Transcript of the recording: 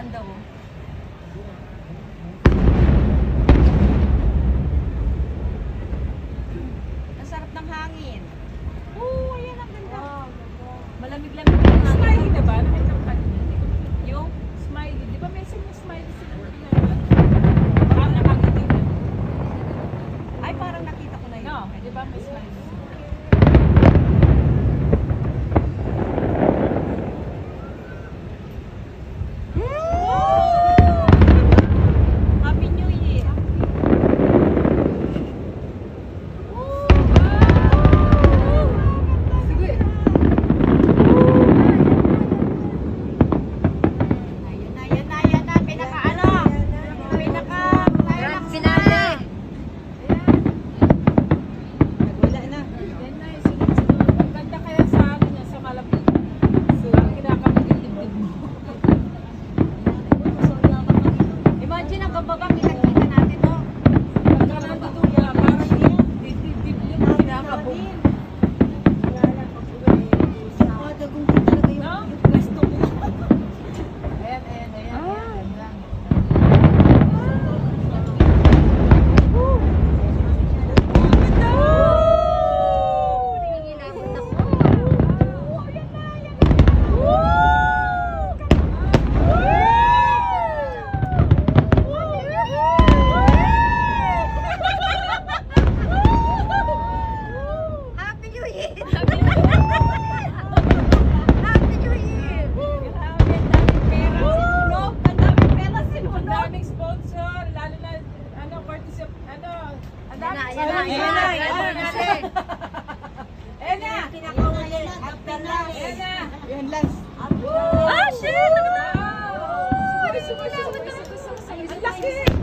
ganda oh. Ang sarap ng hangin. Oh, ayan ang ganda. Malamig-lamig ang hangin. Smiley na ba? Nakita ko kanina. Yung Smiley. Di ba may smiley sila? parang nakangiti na. Ay, parang nakita ko na yun. No, di ba may smiley sila? Happy New Year. Sige. Ayan na. Pinaka ano? Grand finale. Wala na. Yan na, sunod-sunod. Ang ganda kaya sa akin yan, sa malapit. So, ang kinakabit yung dibdib mo. Imagine ang gababang kinakita natin, no? Pagka nandito ka, parang yung dibdib yung kinakabog. Dagong ko talaga yung No? gusto ko. Ayan, ayan, ayan. Ayan lang. Happy New Year! Happy New Year! Grabe, ang daming pera sinunog. Ang daming pera Ang sinunog. daming sponsor, lalo na, ano, courtesy of, ano, ang daming Ayan na. Ayan na! Pinakauli. After last. Ayan na! Yun last. Ah, shit! Wow! Ang laki!